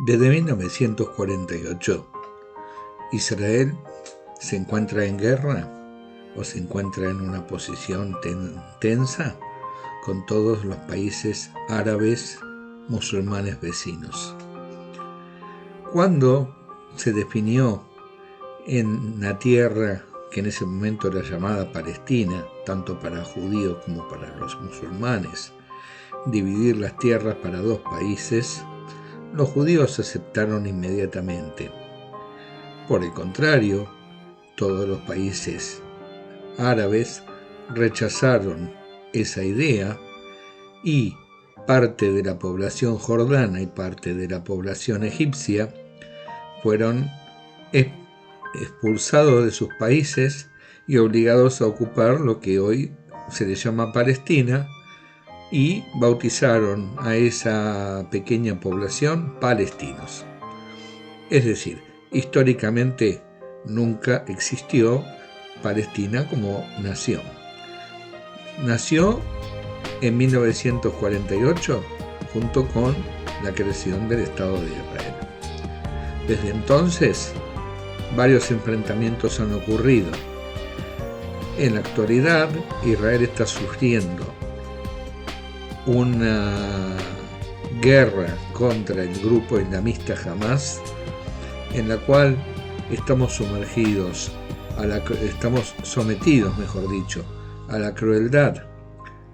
Desde 1948, Israel se encuentra en guerra o se encuentra en una posición tensa con todos los países árabes musulmanes vecinos. Cuando se definió en la tierra que en ese momento era llamada Palestina, tanto para judíos como para los musulmanes, dividir las tierras para dos países, los judíos aceptaron inmediatamente. Por el contrario, todos los países árabes rechazaron esa idea y parte de la población jordana y parte de la población egipcia fueron expulsados de sus países y obligados a ocupar lo que hoy se le llama Palestina, y bautizaron a esa pequeña población palestinos. Es decir, históricamente nunca existió Palestina como nación. Nació en 1948 junto con la creación del Estado de Israel. Desde entonces, varios enfrentamientos han ocurrido. En la actualidad, Israel está sufriendo una guerra contra el grupo islamista Hamas, en la cual estamos sometidos, mejor dicho, a la crueldad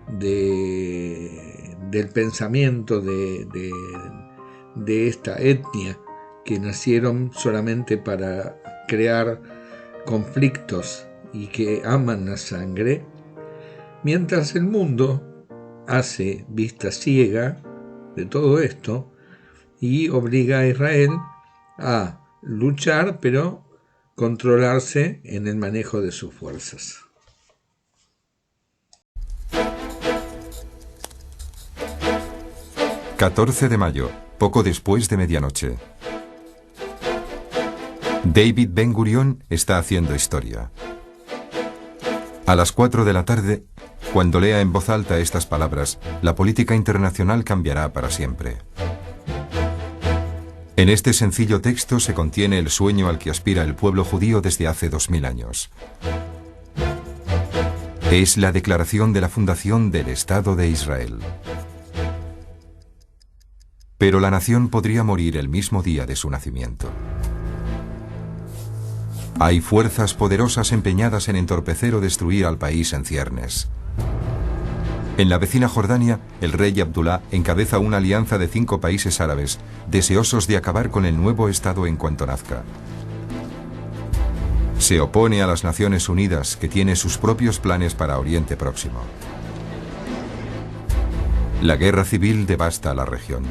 del pensamiento de esta etnia que nacieron solamente para crear conflictos y que aman la sangre, mientras el mundo hace vista ciega de todo esto y obliga a Israel a luchar, pero controlarse en el manejo de sus fuerzas. ...14 de mayo, poco después de medianoche. David Ben Gurión está haciendo historia. A las 4 de la tarde, cuando lea en voz alta estas palabras, la política internacional cambiará para siempre. En este sencillo texto se contiene el sueño al que aspira el pueblo judío desde hace 2000 años. Es la declaración de la fundación del Estado de Israel. Pero la nación podría morir el mismo día de su nacimiento. Hay fuerzas poderosas empeñadas en entorpecer o destruir al país en ciernes. En la vecina Jordania, el rey Abdullah encabeza una alianza de 5 países árabes, deseosos de acabar con el nuevo Estado en cuanto nazca. Se opone a las Naciones Unidas, que tiene sus propios planes para Oriente Próximo. La guerra civil devasta la región.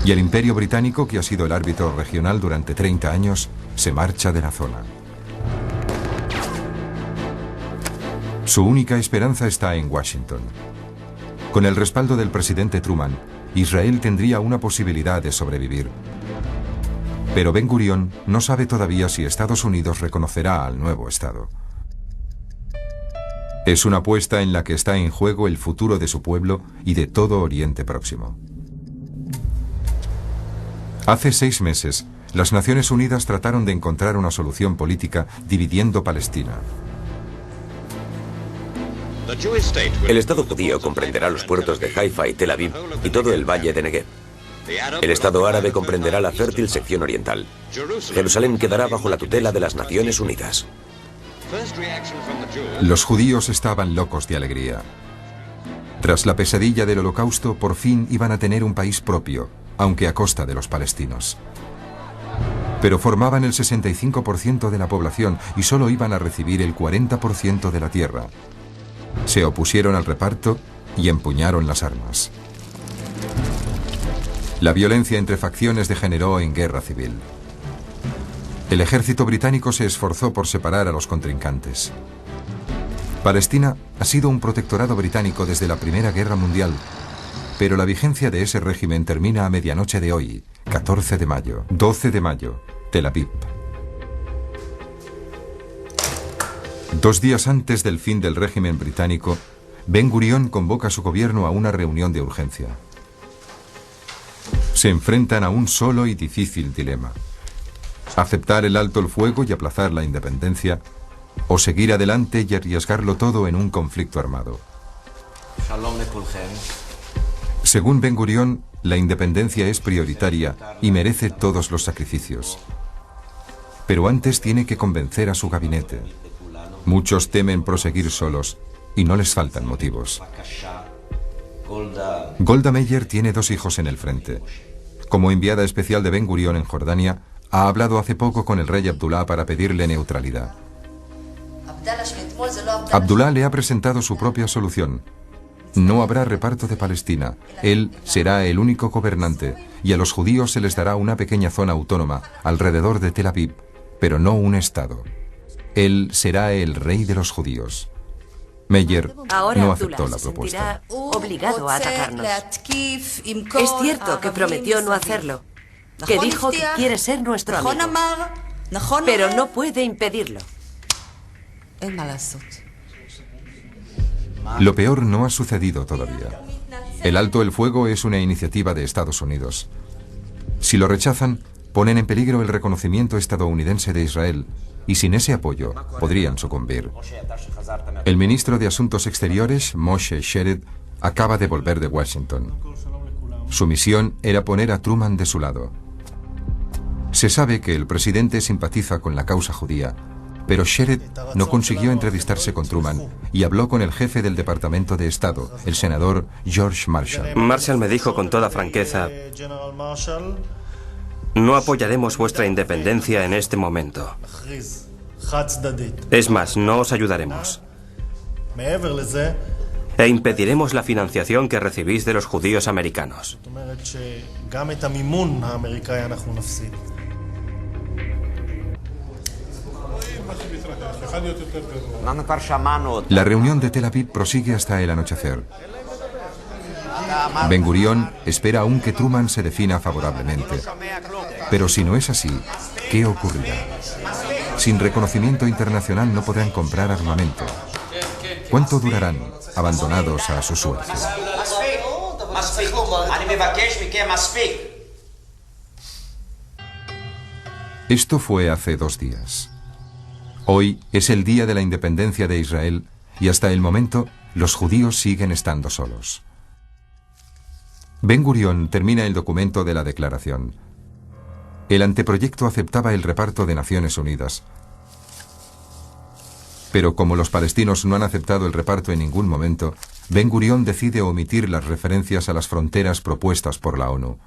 Y el Imperio Británico, que ha sido el árbitro regional durante 30 años, se marcha de la zona. Su única esperanza está en Washington. Con el respaldo del presidente Truman, Israel tendría una posibilidad de sobrevivir. Pero Ben Gurión no sabe todavía si Estados Unidos reconocerá al nuevo Estado. Es una apuesta en la que está en juego el futuro de su pueblo y de todo Oriente Próximo. Hace 6 meses, las Naciones Unidas trataron de encontrar una solución política dividiendo Palestina. El Estado judío comprenderá los puertos de Haifa y Tel Aviv y todo el valle de Negev. El Estado árabe comprenderá la fértil sección oriental. Jerusalén quedará bajo la tutela de las Naciones Unidas. Los judíos estaban locos de alegría. Tras la pesadilla del Holocausto, por fin iban a tener un país propio, aunque a costa de los palestinos. Pero formaban el 65% de la población y solo iban a recibir el 40% de la tierra. Se opusieron al reparto y empuñaron las armas. La violencia entre facciones degeneró en guerra civil. El ejército británico se esforzó por separar a los contrincantes. Palestina ha sido un protectorado británico desde la Primera Guerra Mundial, pero la vigencia de ese régimen termina a medianoche de hoy, 14 de mayo. 12 de mayo, Tel Aviv. 2 días antes del fin del régimen británico, Ben Gurión convoca a su gobierno a una reunión de urgencia. Se enfrentan a un solo y difícil dilema: aceptar el alto el fuego y aplazar la independencia, o seguir adelante y arriesgarlo todo en un conflicto armado. Según Ben Gurión, la independencia es prioritaria y merece todos los sacrificios. Pero antes tiene que convencer a su gabinete. Muchos temen proseguir solos y no les faltan motivos. Golda Meir tiene 2 hijos en el frente. Como enviada especial de Ben Gurión en Jordania, ha hablado hace poco con el rey Abdullah para pedirle neutralidad. Abdullah le ha presentado su propia solución. No habrá reparto de Palestina. Él será el único gobernante y a los judíos se les dará una pequeña zona autónoma alrededor de Tel Aviv, pero no un estado. Él será el rey de los judíos. Meir no aceptó la propuesta. Obligado a atacarnos. Es cierto que prometió no hacerlo, que dijo que quiere ser nuestro amigo, pero no puede impedirlo. Lo peor no ha sucedido todavía. El alto el fuego es una iniciativa de Estados Unidos. Si lo rechazan, ponen en peligro el reconocimiento estadounidense de Israel, y sin ese apoyo podrían sucumbir. El ministro de Asuntos Exteriores, Moshe Shered, acaba de volver de Washington. Su misión era poner a Truman de su lado. Se sabe que el presidente simpatiza con la causa judía, pero Shered no consiguió entrevistarse con Truman y habló con el jefe del Departamento de Estado, el senador George Marshall. Marshall me dijo con toda franqueza: no apoyaremos vuestra independencia en este momento. Es más, no os ayudaremos. E impediremos la financiación que recibís de los judíos americanos. La reunión de Tel Aviv prosigue hasta el anochecer. Ben Gurión espera aún que Truman se defina favorablemente. Pero si no es así, ¿qué ocurrirá? Sin reconocimiento internacional no podrán comprar armamento. ¿Cuánto durarán abandonados a su suerte? Esto fue hace 2 días. Hoy es el día de la independencia de Israel y hasta el momento los judíos siguen estando solos. Ben Gurión termina el documento de la declaración. El anteproyecto aceptaba el reparto de Naciones Unidas. Pero como los palestinos no han aceptado el reparto en ningún momento, Ben Gurión decide omitir las referencias a las fronteras propuestas por la ONU.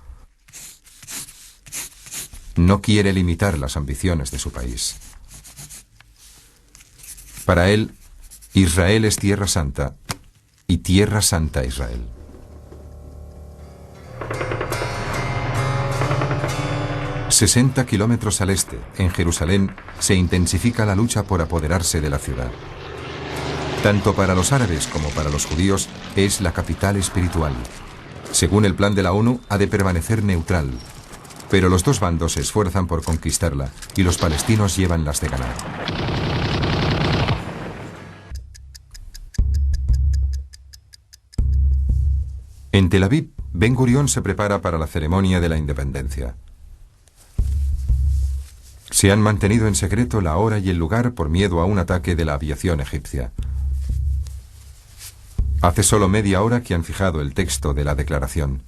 No quiere limitar las ambiciones de su país. Para él, Israel es Tierra Santa y Tierra Santa Israel. ...60 kilómetros al este, en Jerusalén, se intensifica la lucha por apoderarse de la ciudad. Tanto para los árabes como para los judíos, es la capital espiritual. Según el plan de la ONU, ha de permanecer neutral. Pero los 2 bandos se esfuerzan por conquistarla y los palestinos llevan las de ganar. En Tel Aviv, Ben Gurión se prepara para la ceremonia de la independencia. Se han mantenido en secreto la hora y el lugar por miedo a un ataque de la aviación egipcia. Hace solo media hora que han fijado el texto de la declaración.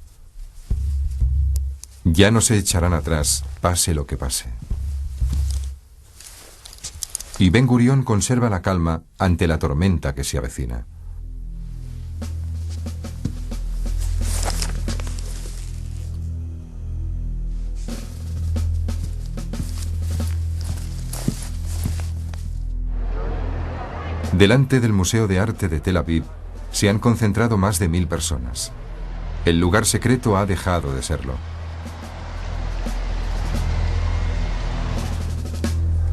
Ya no se echarán atrás, pase lo que pase. Y Ben Gurión conserva la calma ante la tormenta que se avecina. Delante del Museo de Arte de Tel Aviv se han concentrado más de 1000 personas. El lugar secreto ha dejado de serlo.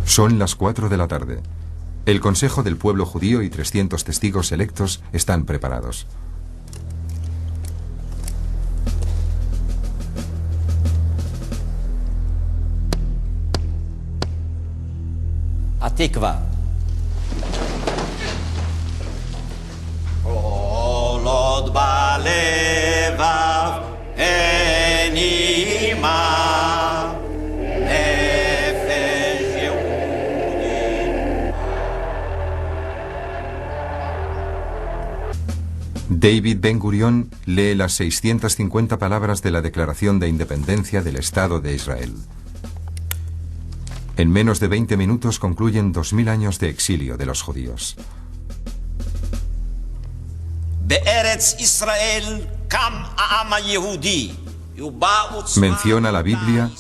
Son las 4 de la tarde. El Consejo del Pueblo Judío y 300 testigos electos están preparados. Atikva. Olod balevav eni David Ben-Gurión lee las 650 palabras de la Declaración de Independencia del Estado de Israel. En menos de 20 minutos concluyen 2000 años de exilio de los judíos. Menciona la Biblia,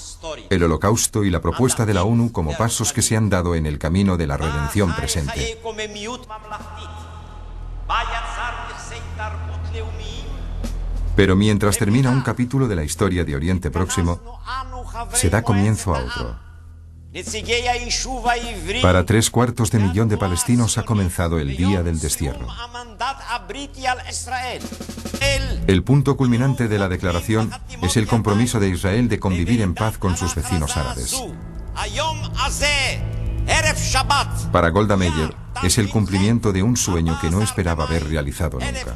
el Holocausto y la propuesta de la ONU como pasos que se han dado en el camino de la redención presente. Pero mientras termina un capítulo de la historia de Oriente Próximo, se da comienzo a otro. Para 3/4 de millón de palestinos ha comenzado el día del destierro. El punto culminante de la declaración es el compromiso de Israel de convivir en paz con sus vecinos árabes. Para Golda Meir, es el cumplimiento de un sueño que no esperaba haber realizado nunca.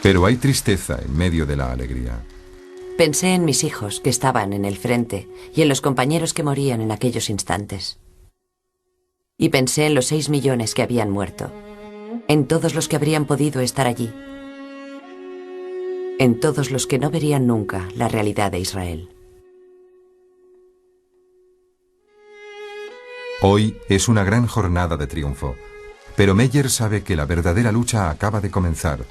Pero hay tristeza en medio de la alegría. Pensé en mis hijos que estaban en el frente y en los compañeros que morían en aquellos instantes. Y pensé en los 6 millones que habían muerto, en todos los que habrían podido estar allí, en todos los que no verían nunca la realidad de Israel. Hoy es una gran jornada de triunfo, pero Meyer sabe que la verdadera lucha acaba de comenzar.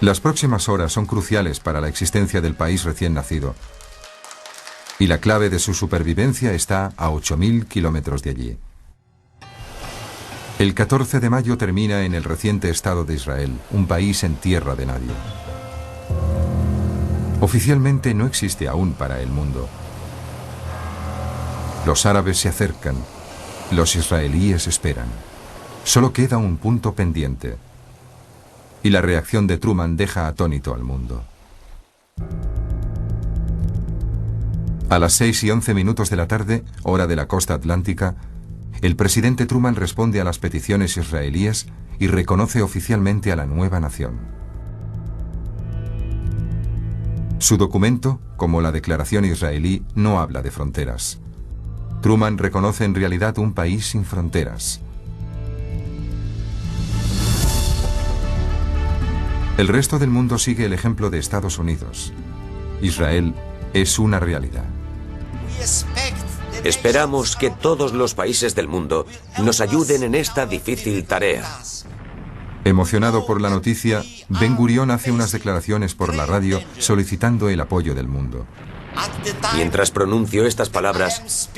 Las próximas horas son cruciales para la existencia del país recién nacido, y la clave de su supervivencia está a 8000 kilómetros de allí. El 14 de mayo termina en el reciente Estado de Israel, un país en tierra de nadie. Oficialmente no existe aún para el mundo. Los árabes se acercan, los israelíes esperan. Solo queda un punto pendiente. Y la reacción de Truman deja atónito al mundo. A las 6:11 de la tarde, hora de la costa atlántica, el presidente Truman responde a las peticiones israelíes y reconoce oficialmente a la nueva nación. Su documento, como la declaración israelí, no habla de fronteras. Truman reconoce en realidad un país sin fronteras. El resto del mundo sigue el ejemplo de Estados Unidos. Israel es una realidad. Esperamos que todos los países del mundo nos ayuden en esta difícil tarea. Emocionado por la noticia, Ben-Gurión hace unas declaraciones por la radio solicitando el apoyo del mundo. Mientras pronuncio estas palabras,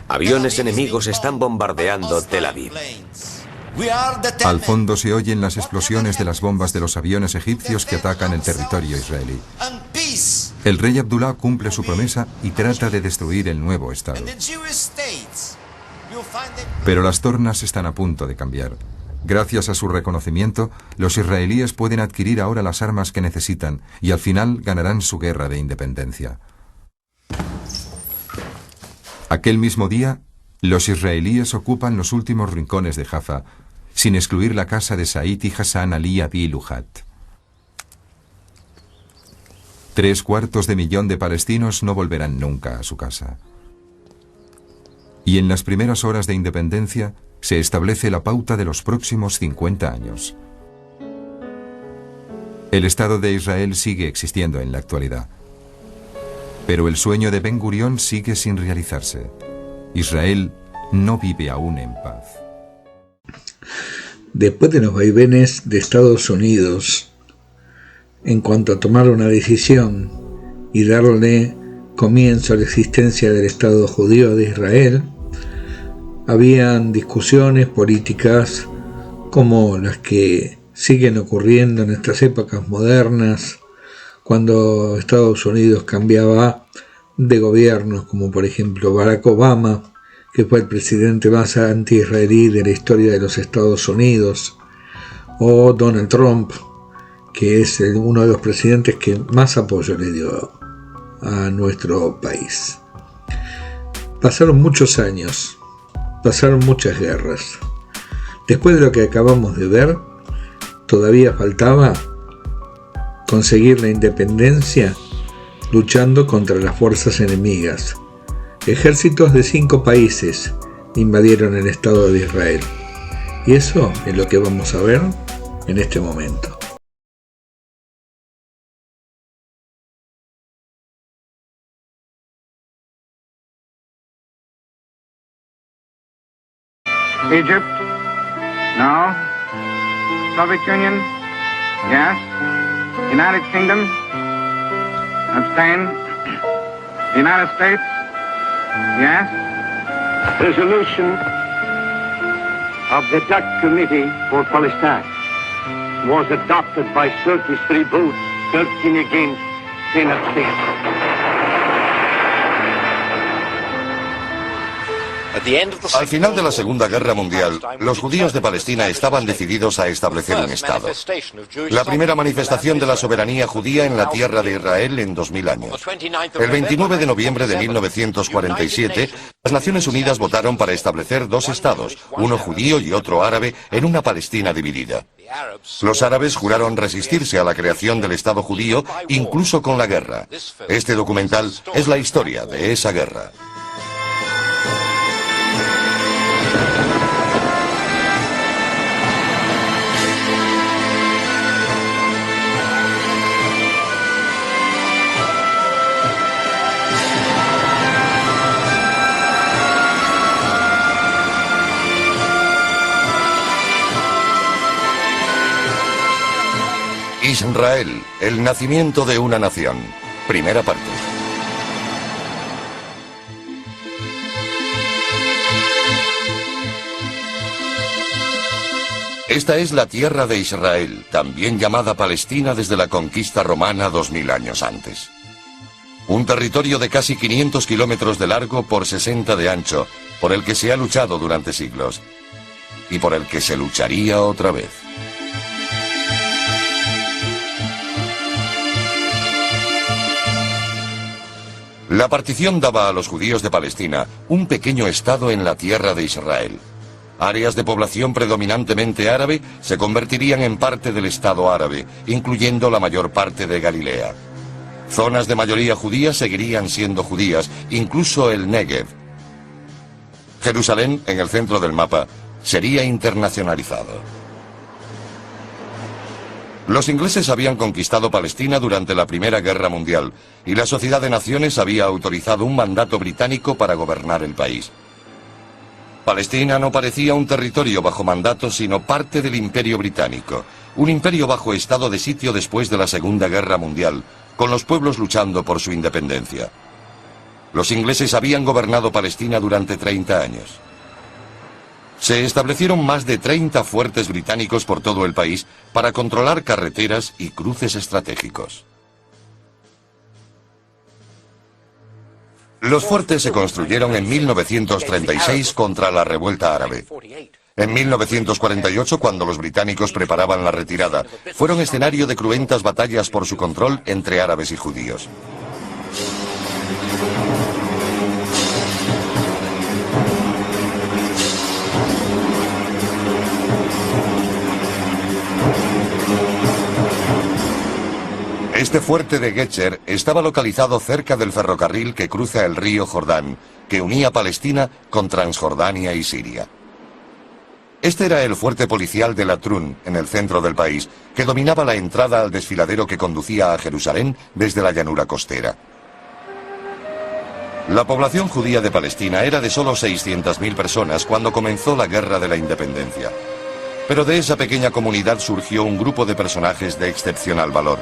aviones enemigos están bombardeando Tel Aviv. Al fondo se oyen las explosiones de las bombas de los aviones egipcios que atacan el territorio israelí. El rey Abdullah cumple su promesa y trata de destruir el nuevo Estado. Pero las tornas están a punto de cambiar. Gracias a su reconocimiento, los israelíes pueden adquirir ahora las armas que necesitan y al final ganarán su guerra de independencia. Aquel mismo día, los israelíes ocupan los últimos rincones de Jaffa, sin excluir la casa de Said y Hassan Ali Abi Luhat. 3/4 de millón de palestinos no volverán nunca a su casa. Y en las primeras horas de independencia se establece la pauta de los próximos 50 años. El Estado de Israel sigue existiendo en la actualidad. Pero el sueño de Ben-Gurión sigue sin realizarse. Israel no vive aún en paz. Después de los vaivenes de Estados Unidos en cuanto a tomar una decisión y darle comienzo a la existencia del Estado judío de Israel, habían discusiones políticas como las que siguen ocurriendo en estas épocas modernas, cuando Estados Unidos cambiaba de gobiernos, como por ejemplo Barack Obama, que fue el presidente más anti-israelí de la historia de los Estados Unidos, o Donald Trump, que es uno de los presidentes que más apoyo le dio a nuestro país. Pasaron muchos años, pasaron muchas guerras. Después de lo que acabamos de ver, Todavía faltaba conseguir la independencia luchando contra las fuerzas enemigas. Ejércitos de 5 países invadieron el Estado de Israel. Y eso es lo que vamos a ver en este momento. Egypt? No. Soviet Union? Yes. United Kingdom? Abstain. United States? Yes. Resolution of the Dutch Committee for Palestine was adopted by 33 votes, 13 against, 10 abstained. Al final de la Segunda Guerra Mundial, los judíos de Palestina estaban decididos a establecer un Estado. La primera manifestación de la soberanía judía en la tierra de Israel en 2000 años. El 29 de noviembre de 1947, las Naciones Unidas votaron para establecer 2 estados, uno judío y otro árabe, en una Palestina dividida. Los árabes juraron resistirse a la creación del Estado judío, incluso con la guerra. Este documental es la historia de esa guerra. Israel, el nacimiento de una nación. Primera parte. Esta es la tierra de Israel, también llamada Palestina desde la conquista romana 2000 años antes. Un territorio de casi 500 kilómetros de largo por 60 de ancho, por el que se ha luchado durante siglos. Y por el que se lucharía otra vez. La partición daba a los judíos de Palestina un pequeño estado en la tierra de Israel. Áreas de población predominantemente árabe se convertirían en parte del Estado árabe, incluyendo la mayor parte de Galilea. Zonas de mayoría judía seguirían siendo judías, incluso el Negev. Jerusalén, en el centro del mapa, sería internacionalizado. Los ingleses habían conquistado Palestina durante la Primera Guerra Mundial y la Sociedad de Naciones había autorizado un mandato británico para gobernar el país. Palestina no parecía un territorio bajo mandato, sino parte del Imperio Británico, un imperio bajo estado de sitio después de la Segunda Guerra Mundial, con los pueblos luchando por su independencia. Los ingleses habían gobernado Palestina durante 30 años. Se establecieron más de 30 fuertes británicos por todo el país para controlar carreteras y cruces estratégicos. Los fuertes se construyeron en 1936 contra la revuelta árabe. En 1948, cuando los británicos preparaban la retirada, fueron escenario de cruentas batallas por su control entre árabes y judíos. Este fuerte de Getcher estaba localizado cerca del ferrocarril que cruza el río Jordán, que unía Palestina con Transjordania y Siria. Este era el fuerte policial de Latrun, en el centro del país, que dominaba la entrada al desfiladero que conducía a Jerusalén desde la llanura costera. La población judía de Palestina era de solo 600.000 personas cuando comenzó la Guerra de la Independencia. Pero de esa pequeña comunidad surgió un grupo de personajes de excepcional valor.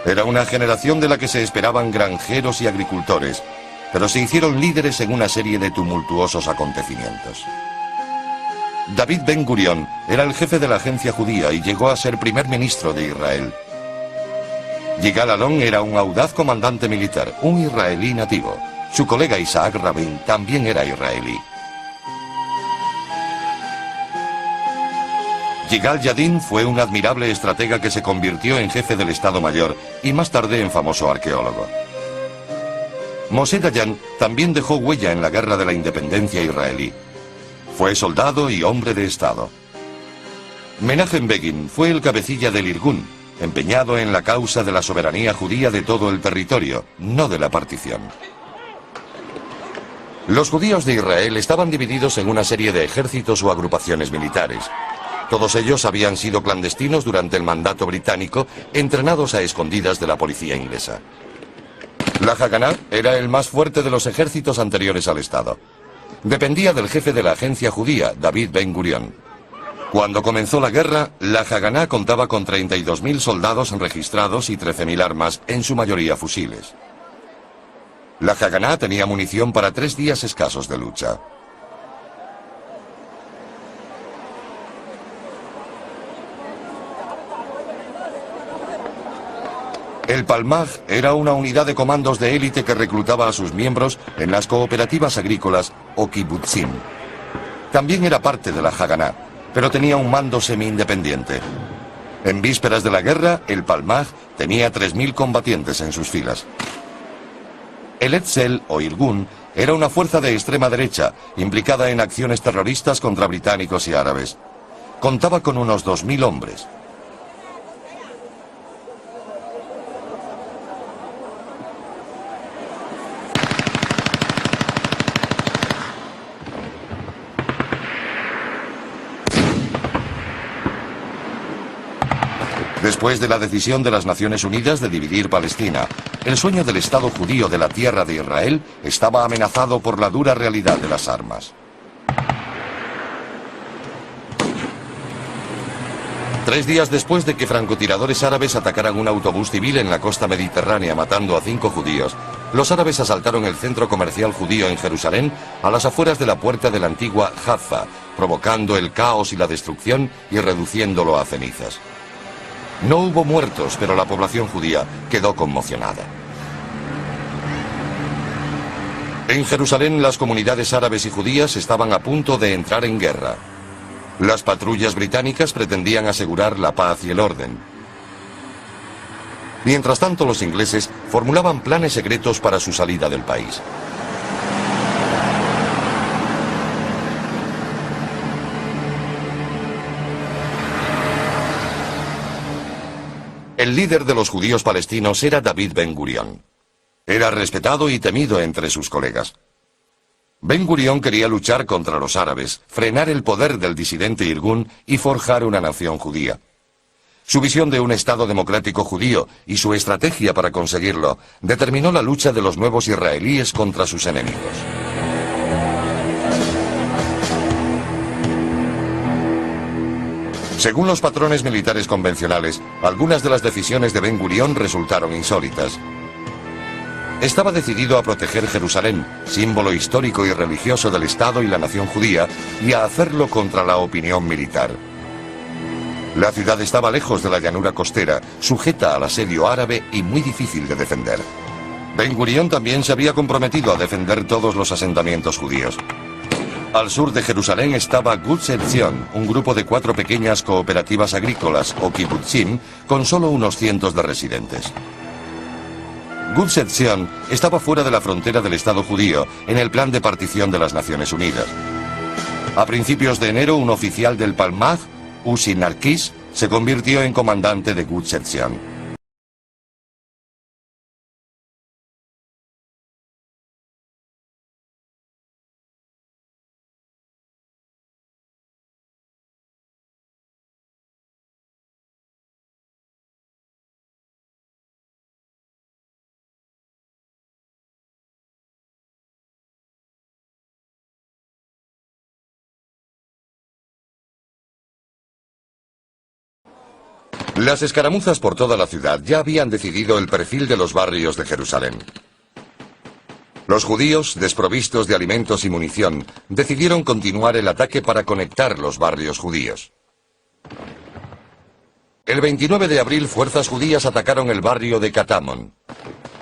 Era una generación de la que se esperaban granjeros y agricultores, pero se hicieron líderes en una serie de tumultuosos acontecimientos. David Ben Gurión era el jefe de la agencia judía y llegó a ser primer ministro de Israel. Yigal Allon era un audaz comandante militar, un israelí nativo. Su colega Isaac Rabin también era israelí. Yigal Yadin fue un admirable estratega que se convirtió en jefe del Estado Mayor y más tarde en famoso arqueólogo. Moshe Dayan también dejó huella en la Guerra de la Independencia israelí. Fue soldado y hombre de Estado. Menachem Begin fue el cabecilla del Irgun, empeñado en la causa de la soberanía judía de todo el territorio, no de la partición. Los judíos de Israel estaban divididos en una serie de ejércitos o agrupaciones militares. Todos ellos habían sido clandestinos durante el mandato británico, entrenados a escondidas de la policía inglesa. La Haganá era el más fuerte de los ejércitos anteriores al Estado. Dependía del jefe de la agencia judía, David Ben Gurion. Cuando comenzó la guerra, la Haganá contaba con 32.000 soldados registrados y 13.000 armas, en su mayoría fusiles. La Haganá tenía munición para 3 días escasos de lucha. El Palmaj era una unidad de comandos de élite que reclutaba a sus miembros en las cooperativas agrícolas o kibutzim. También era parte de la Haganá, pero tenía un mando semi-independiente. En vísperas de la guerra, el Palmaj tenía 3.000 combatientes en sus filas. El Etzel o Irgun era una fuerza de extrema derecha, implicada en acciones terroristas contra británicos y árabes. Contaba con unos 2.000 hombres. Después de la decisión de las Naciones Unidas de dividir Palestina, el sueño del Estado judío de la tierra de Israel estaba amenazado por la dura realidad de las armas. 3 días después de que francotiradores árabes atacaran un autobús civil en la costa mediterránea matando a 5 judíos, los árabes asaltaron el centro comercial judío en Jerusalén a las afueras de la puerta de la antigua Jaffa, provocando el caos y la destrucción y reduciéndolo a cenizas. No hubo muertos, pero la población judía quedó conmocionada. En Jerusalén, las comunidades árabes y judías estaban a punto de entrar en guerra. Las patrullas británicas pretendían asegurar la paz y el orden. Mientras tanto, los ingleses formulaban planes secretos para su salida del país. El líder de los judíos palestinos era David Ben Gurion. Era respetado y temido entre sus colegas. Ben Gurion quería luchar contra los árabes, frenar el poder del disidente Irgun y forjar una nación judía. Su visión de un Estado democrático judío y su estrategia para conseguirlo determinó la lucha de los nuevos israelíes contra sus enemigos. Según los patrones militares convencionales, algunas de las decisiones de Ben Gurion resultaron insólitas. Estaba decidido a proteger Jerusalén, símbolo histórico y religioso del Estado y la nación judía, y a hacerlo contra la opinión militar. La ciudad estaba lejos de la llanura costera, sujeta al asedio árabe y muy difícil de defender. Ben Gurion también se había comprometido a defender todos los asentamientos judíos. Al sur de Jerusalén estaba Gush Etzion, un grupo de 4 pequeñas cooperativas agrícolas, o kibutzim, con solo unos cientos de residentes. Gush Etzion estaba fuera de la frontera del Estado judío, en el plan de partición de las Naciones Unidas. A principios de enero, un oficial del Palmaj, Uzi Narkis, se convirtió en comandante de Gush Etzion. Las escaramuzas por toda la ciudad ya habían decidido el perfil de los barrios de Jerusalén. Los judíos, desprovistos de alimentos y munición, decidieron continuar el ataque para conectar los barrios judíos. El 29 de abril, fuerzas judías atacaron el barrio de Katamon.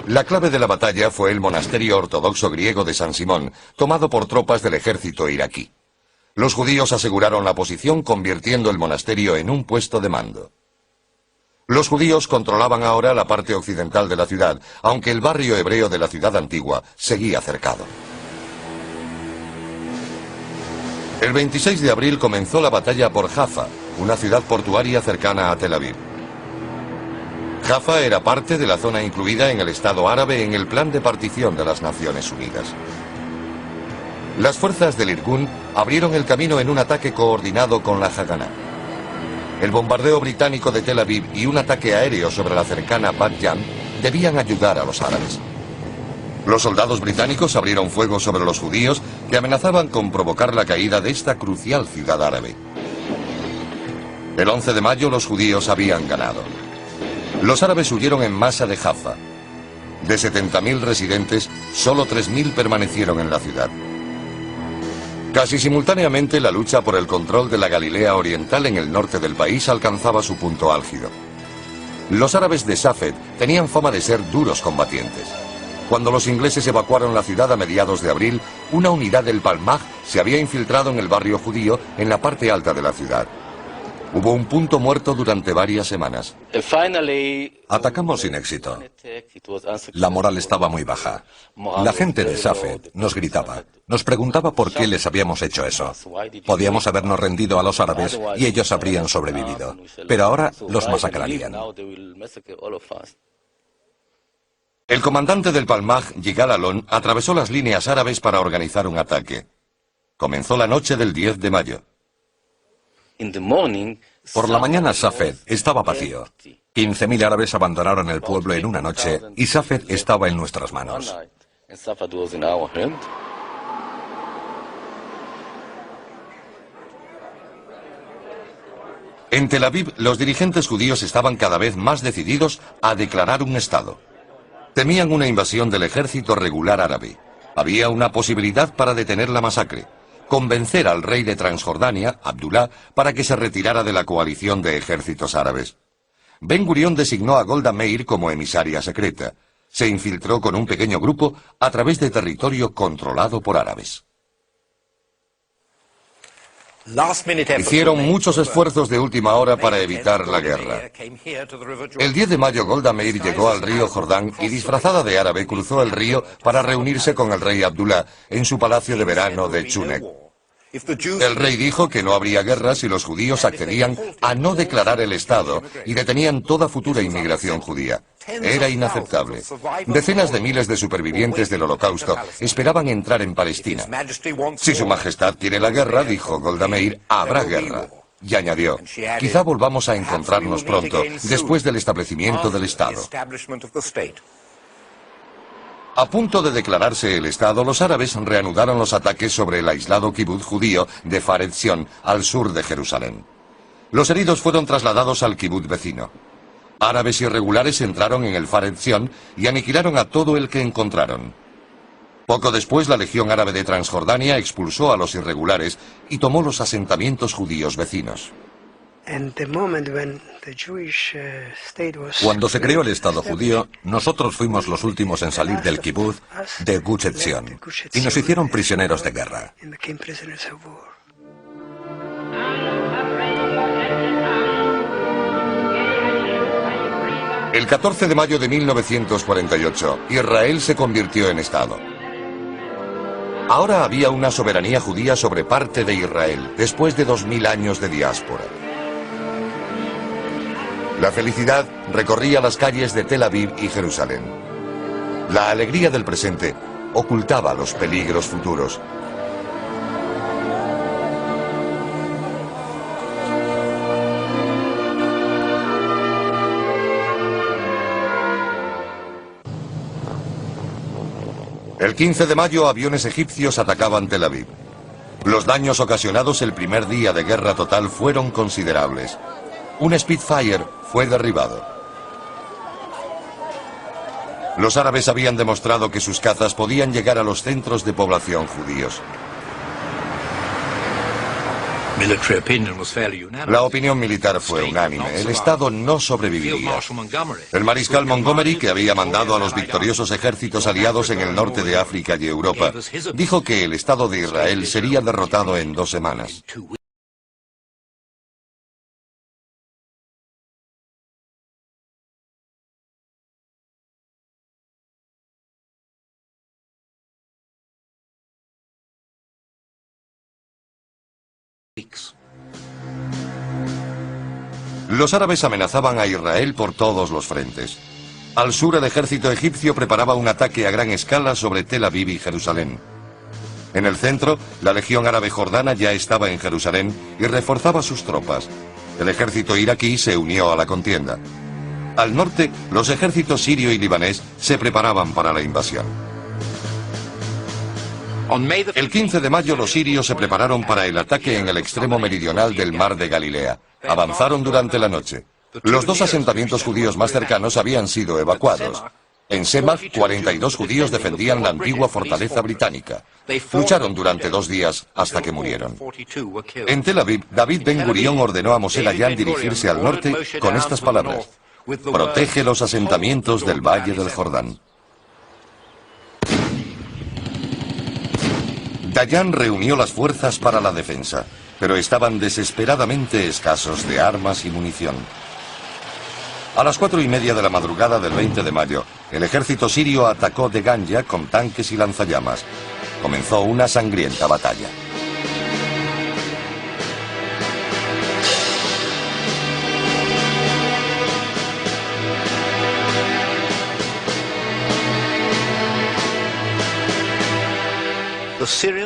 La clave de la batalla fue el monasterio ortodoxo griego de San Simón, tomado por tropas del ejército iraquí. Los judíos aseguraron la posición, convirtiendo el monasterio en un puesto de mando. Los judíos controlaban ahora la parte occidental de la ciudad, aunque el barrio hebreo de la ciudad antigua seguía cercado. El 26 de abril comenzó la batalla por Jaffa, una ciudad portuaria cercana a Tel Aviv. Jaffa era parte de la zona incluida en el Estado árabe en el plan de partición de las Naciones Unidas. Las fuerzas del Irgun abrieron el camino en un ataque coordinado con la Haganah. El bombardeo británico de Tel Aviv y un ataque aéreo sobre la cercana Bat Yam debían ayudar a los árabes. Los soldados británicos abrieron fuego sobre los judíos que amenazaban con provocar la caída de esta crucial ciudad árabe. El 11 de mayo los judíos habían ganado. Los árabes huyeron en masa de Jaffa. De 70.000 residentes, solo 3.000 permanecieron en la ciudad. Casi simultáneamente, la lucha por el control de la Galilea Oriental en el norte del país alcanzaba su punto álgido. Los árabes de Safed tenían fama de ser duros combatientes. Cuando los ingleses evacuaron la ciudad a mediados de abril, una unidad del Palmaj se había infiltrado en el barrio judío en la parte alta de la ciudad. Hubo un punto muerto durante varias semanas. Atacamos sin éxito. La moral estaba muy baja. La gente de Safed nos gritaba, nos preguntaba por qué les habíamos hecho eso. Podíamos habernos rendido a los árabes y ellos habrían sobrevivido, pero ahora los masacrarían. El comandante del Palmaj, Yigal Alon, atravesó las líneas árabes para organizar un ataque. Comenzó la noche del 10 de mayo. Por la mañana Safed estaba vacío. 15.000 árabes abandonaron el pueblo en una noche y Safed estaba en nuestras manos. En Tel Aviv, los dirigentes judíos estaban cada vez más decididos a declarar un Estado. Temían una invasión del ejército regular árabe. Había una posibilidad para detener la masacre: convencer al rey de Transjordania, Abdullah, para que se retirara de la coalición de ejércitos árabes. Ben Gurión designó a Golda Meir como emisaria secreta. Se infiltró con un pequeño grupo a través de territorio controlado por árabes. Hicieron muchos esfuerzos de última hora para evitar la guerra. El 10 de mayo Golda Meir llegó al río Jordán y, disfrazada de árabe, cruzó el río para reunirse con el rey Abdullah en su palacio de verano de Chunek. El rey dijo que no habría guerra si los judíos accedían a no declarar el Estado y detenían toda futura inmigración judía. Era inaceptable. Decenas de miles de supervivientes del Holocausto esperaban entrar en Palestina. Si su majestad quiere la guerra, dijo Golda Meir, habrá guerra. Y añadió, quizá volvamos a encontrarnos pronto, después del establecimiento del Estado. A punto de declararse el Estado, los árabes reanudaron los ataques sobre el aislado kibutz judío de Faret Zion, al sur de Jerusalén. Los heridos fueron trasladados al kibutz vecino. Árabes irregulares entraron en el Faret Zion y aniquilaron a todo el que encontraron. Poco después, la Legión Árabe de Transjordania expulsó a los irregulares y tomó los asentamientos judíos vecinos. Cuando se creó el Estado judío, nosotros fuimos los últimos en salir del kibutz de Gush Etzion y nos hicieron prisioneros de guerra. El 14 de mayo de 1948, Israel se convirtió en Estado. Ahora había una soberanía judía sobre parte de Israel, después de 2000 años de diáspora. La felicidad recorría las calles de Tel Aviv y Jerusalén. La alegría del presente ocultaba los peligros futuros. El 15 de mayo, aviones egipcios atacaban Tel Aviv. Los daños ocasionados el primer día de guerra total fueron considerables. Un Spitfire fue derribado. Los árabes habían demostrado que sus cazas podían llegar a los centros de población judíos. La opinión militar fue unánime. El Estado no sobreviviría. El mariscal Montgomery, que había mandado a los victoriosos ejércitos aliados en el norte de África y Europa, dijo que el Estado de Israel sería derrotado en 2 semanas. Los árabes amenazaban a Israel por todos los frentes. Al sur, el ejército egipcio preparaba un ataque a gran escala sobre Tel Aviv y Jerusalén. En el centro, la legión árabe jordana ya estaba en Jerusalén y reforzaba sus tropas. El ejército iraquí se unió a la contienda. Al norte, los ejércitos sirio y libanés se preparaban para la invasión. El 15 de mayo los sirios se prepararon para el ataque en el extremo meridional del mar de Galilea. Avanzaron durante la noche. Los dos asentamientos judíos más cercanos habían sido evacuados. En Semach, 42 judíos defendían la antigua fortaleza británica. Lucharon durante 2 días hasta que murieron. En Tel Aviv, David Ben Gurión ordenó a Moshe Dayan dirigirse al norte con estas palabras: protege los asentamientos del Valle del Jordán. Dayan reunió las fuerzas para la defensa, pero estaban desesperadamente escasos de armas y munición. A las 4:30 de la madrugada del 20 de mayo, el ejército sirio atacó Deganya con tanques y lanzallamas. Comenzó una sangrienta batalla.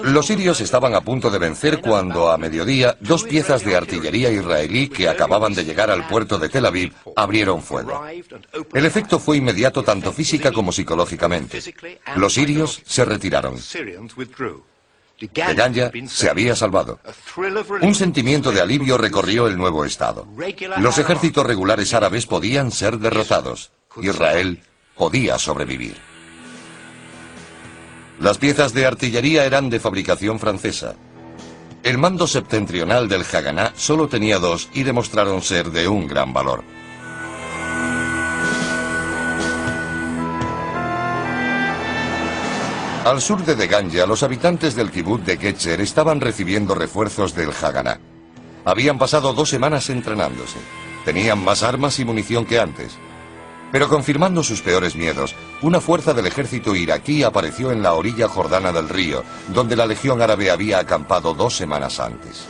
Los sirios estaban a punto de vencer cuando, a mediodía, 2 piezas de artillería israelí que acababan de llegar al puerto de Tel Aviv abrieron fuego. El efecto fue inmediato tanto física como psicológicamente. Los sirios se retiraron. Deganya se había salvado. Un sentimiento de alivio recorrió el nuevo estado. Los ejércitos regulares árabes podían ser derrotados. Israel podía sobrevivir. Las piezas de artillería eran de fabricación francesa. El mando septentrional del Haganá solo tenía 2 y demostraron ser de un gran valor. Al sur de Deganya, los habitantes del kibutz de Getzer estaban recibiendo refuerzos del Haganá. Habían pasado 2 semanas entrenándose. Tenían más armas y munición que antes. Pero confirmando sus peores miedos, una fuerza del ejército iraquí apareció en la orilla jordana del río, donde la legión árabe había acampado 2 semanas antes.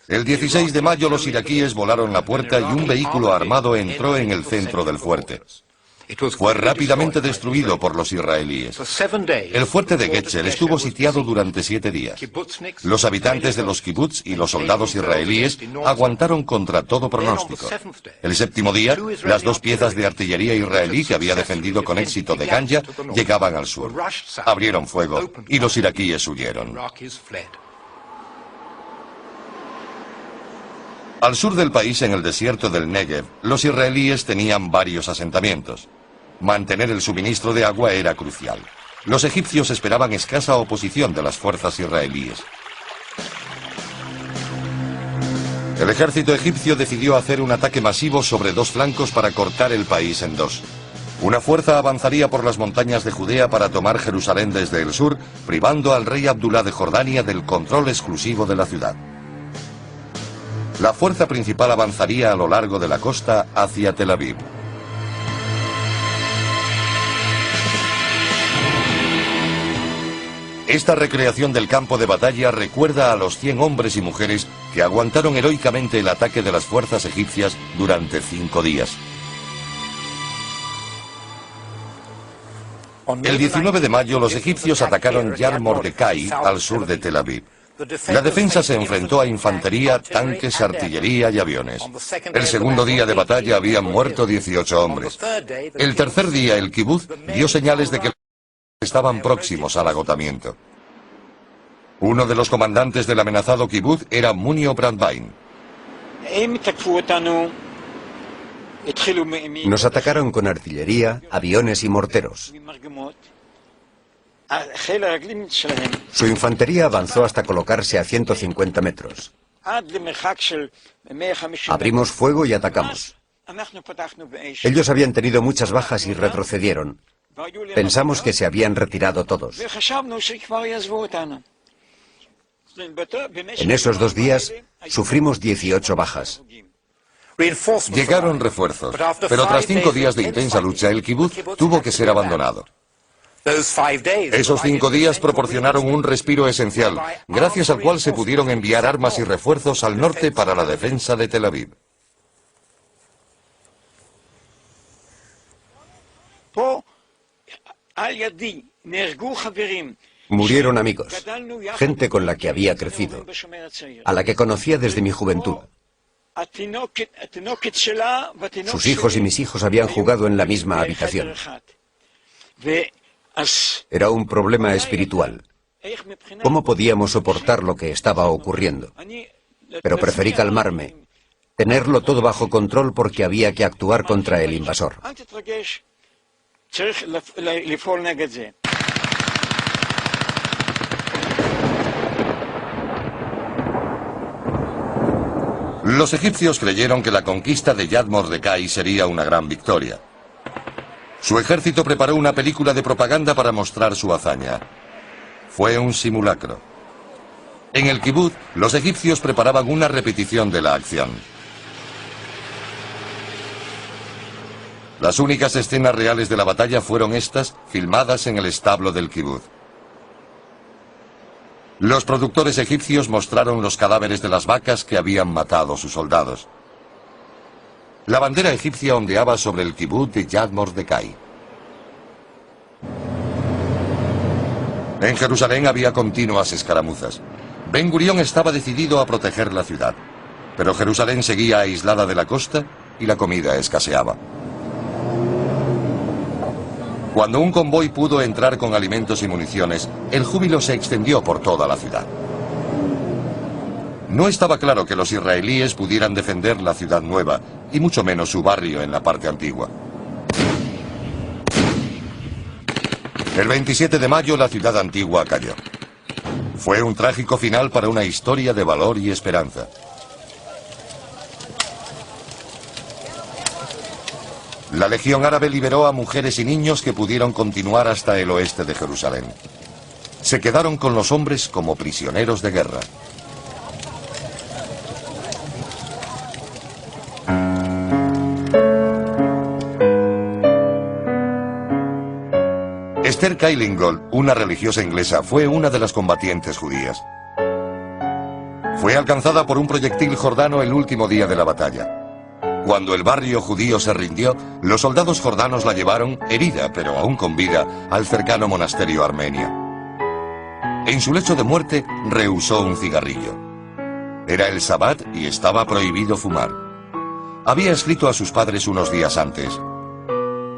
El 16 de mayo los iraquíes volaron la puerta y un vehículo armado entró en el centro del fuerte. Fue rápidamente destruido por los israelíes. El fuerte de Getzer estuvo sitiado durante 7 días. Los habitantes de los kibutz y los soldados israelíes aguantaron contra todo pronóstico. El 7º día, las 2 piezas de artillería israelí que había defendido con éxito Deganya llegaban al sur. Abrieron fuego y los iraquíes huyeron. Al sur del país, en el desierto del Negev, los israelíes tenían varios asentamientos. Mantener el suministro de agua era crucial. Los egipcios esperaban escasa oposición de las fuerzas israelíes. El ejército egipcio decidió hacer un ataque masivo sobre 2 flancos para cortar el país en 2. Una fuerza avanzaría por las montañas de Judea para tomar Jerusalén desde el sur, privando al rey Abdulá de Jordania del control exclusivo de la ciudad. La fuerza principal avanzaría a lo largo de la costa hacia Tel Aviv. Esta recreación del campo de batalla recuerda a los 100 hombres y mujeres que aguantaron heroicamente el ataque de las fuerzas egipcias durante 5 días. El 19 de mayo los egipcios atacaron Yar Mordecai al sur de Tel Aviv. La defensa se enfrentó a infantería, tanques, artillería y aviones. El 2.º día de batalla habían muerto 18 hombres. El 3er día el kibutz dio señales de que estaban próximos al agotamiento. Uno de los comandantes del amenazado kibutz era Munio Brandwein. Nos atacaron con artillería, aviones y morteros. Su infantería avanzó hasta colocarse a 150 metros. Abrimos fuego y atacamos. Ellos habían tenido muchas bajas y retrocedieron. Pensamos que se habían retirado todos. En esos 2 días sufrimos 18 bajas. Llegaron refuerzos, pero tras 5 días de intensa lucha, el kibutz tuvo que ser abandonado. Esos 5 días proporcionaron un respiro esencial, gracias al cual se pudieron enviar armas y refuerzos al norte para la defensa de Tel Aviv. Murieron amigos, gente con la que había crecido, a la que conocía desde mi juventud. Sus hijos y mis hijos habían jugado en la misma habitación. Era un problema espiritual. ¿Cómo podíamos soportar lo que estaba ocurriendo? Pero preferí calmarme, tenerlo todo bajo control porque había que actuar contra el invasor. Los egipcios creyeron que la conquista de Yad Mordecai sería una gran victoria. Su ejército preparó una película de propaganda para mostrar su hazaña. Fue un simulacro. En el kibutz, los egipcios preparaban una repetición de la acción. Las únicas escenas reales de la batalla fueron estas, filmadas en el establo del kibutz. Los productores egipcios mostraron los cadáveres de las vacas que habían matado sus soldados. La bandera egipcia ondeaba sobre el kibutz de Yad Mordecai. En Jerusalén había continuas escaramuzas. Ben Gurión estaba decidido a proteger la ciudad, pero Jerusalén seguía aislada de la costa y la comida escaseaba. Cuando un convoy pudo entrar con alimentos y municiones, el júbilo se extendió por toda la ciudad. No estaba claro que los israelíes pudieran defender la ciudad nueva, y mucho menos su barrio en la parte antigua. El 27 de mayo la ciudad antigua cayó. Fue un trágico final para una historia de valor y esperanza. La Legión Árabe liberó a mujeres y niños que pudieron continuar hasta el oeste de Jerusalén. Se quedaron con los hombres como prisioneros de guerra. Esther Kylingol, una religiosa inglesa, fue una de las combatientes judías. Fue alcanzada por un proyectil jordano el último día de la batalla. Cuando el barrio judío se rindió, los soldados jordanos la llevaron, herida pero aún con vida, al cercano monasterio armenio. En su lecho de muerte, rehusó un cigarrillo. Era el Sabbat y estaba prohibido fumar. Había escrito a sus padres unos días antes: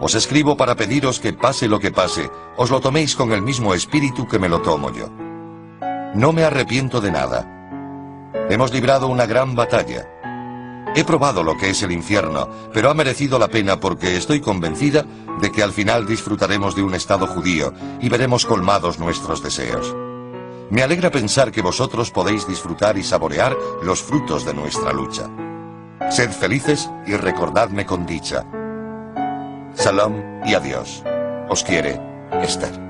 os escribo para pediros que pase lo que pase, os lo toméis con el mismo espíritu que me lo tomo yo. No me arrepiento de nada. Hemos librado una gran batalla. He probado lo que es el infierno, pero ha merecido la pena porque estoy convencida de que al final disfrutaremos de un Estado judío y veremos colmados nuestros deseos. Me alegra pensar que vosotros podéis disfrutar y saborear los frutos de nuestra lucha. Sed felices y recordadme con dicha. Shalom y adiós. Os quiere, Esther.